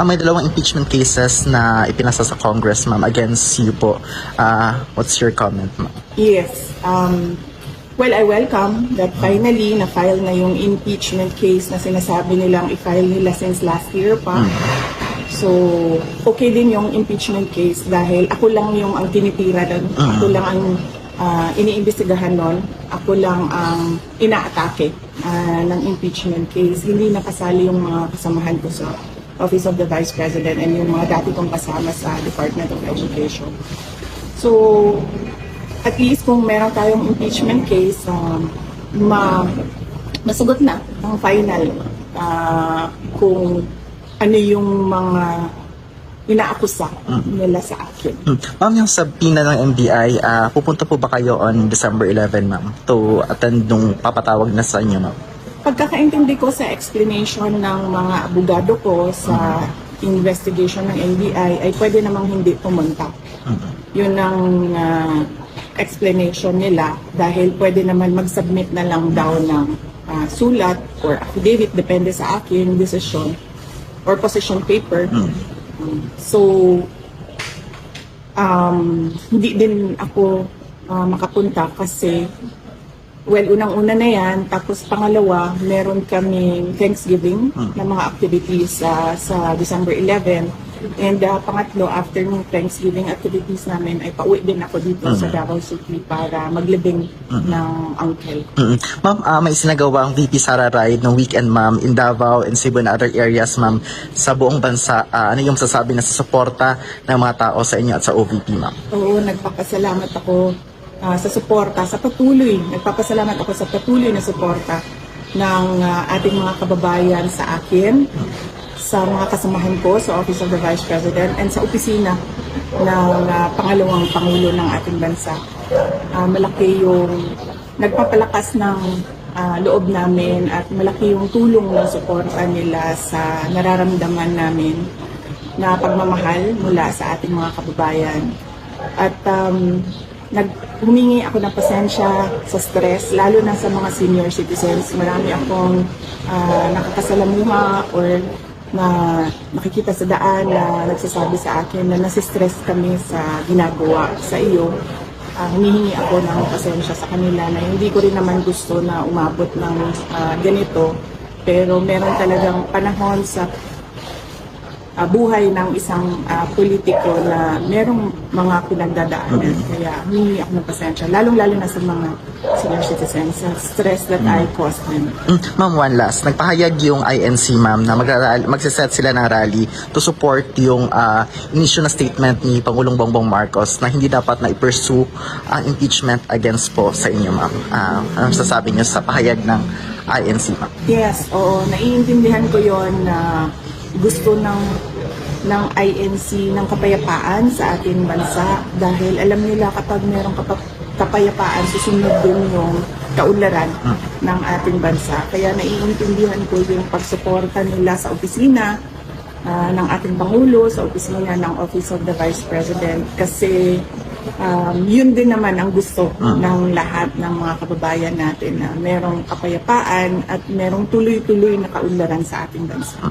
May dalawang impeachment cases na ipinasa sa Congress, ma'am, against you po. What's your comment, ma'am? Yes. Well, I welcome that finally na-file na yung impeachment case na sinasabi nilang i-file nila since last year pa. So, okay din yung impeachment case dahil ako lang yung ang tinitira doon. Ako lang ang iniimbestigahan nun. Ako lang ang inaatake ng impeachment case. Hindi nakasali yung mga kasamahan ko sa Office of the Vice President and yung mga dati kong kasama sa Department of Education. So, at least kung meron tayong impeachment case, masagot na ang final kung ano yung mga inaakusa nila sa akin. Ma'am, yung subpoena ng NBI, pupunta po ba kayo on December 11, ma'am, to attend nung papatawag na sa inyo, ma'am? Pagkakaintindi ko sa explanation ng mga abogado ko sa investigation ng NBI ay pwede namang hindi pumunta. Yun ang explanation nila dahil pwede naman mag-submit na lang daw ng sulat or affidavit, depende sa akin, decision or position paper. So, hindi din ako makapunta kasi well, unang-una na yan, tapos pangalawa, meron kaming Thanksgiving na mga activities sa December 11. And pangatlo, after ng Thanksgiving activities namin, ay pauwi din ako dito sa Davao City para maglibing ng uncle. Ma'am, may sinagawa ang VP Sara Ride ng weekend, ma'am, in Davao and Cebu and other areas, ma'am, sa buong bansa. Ano yung sasabi na sa suporta ng mga tao sa inyo at sa OVP, ma'am? Oo, nagpapasalamat ako sa suporta, sa patuloy. Nagpapasalamat ako sa patuloy na suporta ng ating mga kababayan sa akin, sa mga kasamahan ko sa Office of the Vice President and sa opisina ng pangalawang Pangulo ng ating bansa. Malaki yung nagpapalakas ng loob namin at malaki yung tulong ng suporta nila sa nararamdaman namin na pagmamahal mula sa ating mga kababayan. At humingi ako ng pasensya sa stress, lalo na sa mga senior citizens. Marami akong nakakasalamuha or na nakikita sa daan na nagsasabi sa akin na nasistress kami sa ginagawa sa iyo. Humihingi ako ng pasensya sa kanila na hindi ko rin naman gusto na umabot ng ganito. Pero meron talagang panahon sa buhay ng isang politiko na merong mga pinagdadaanan. Kaya humingi ako ng pasensya, lalong-lalo na sa mga senior citizens, sa stress that I caused them. Ma'am, one last. Nagpahayag yung INC, ma'am, na magsiset sila ng rally to support yung inisyu na statement ni Pangulong Bongbong Marcos na hindi dapat na i-pursue ang impeachment against po sa inyo, ma'am. Anong sasabi niyo sa pahayag ng INC, ma'am? Yes, oo. Naiintindihan ko yon na gusto ng INC ng kapayapaan sa ating bansa dahil alam nila kapag merong kapayapaan, susunod din yung kaunlaran ng ating bansa. Kaya naiintindihan ko yung pagsuporta nila sa opisina ng ating Pangulo, sa opisina ng Office of the Vice President kasi yun din naman ang gusto ng lahat ng mga kababayan natin na merong kapayapaan at merong tuloy-tuloy na kaunlaran sa ating bansa.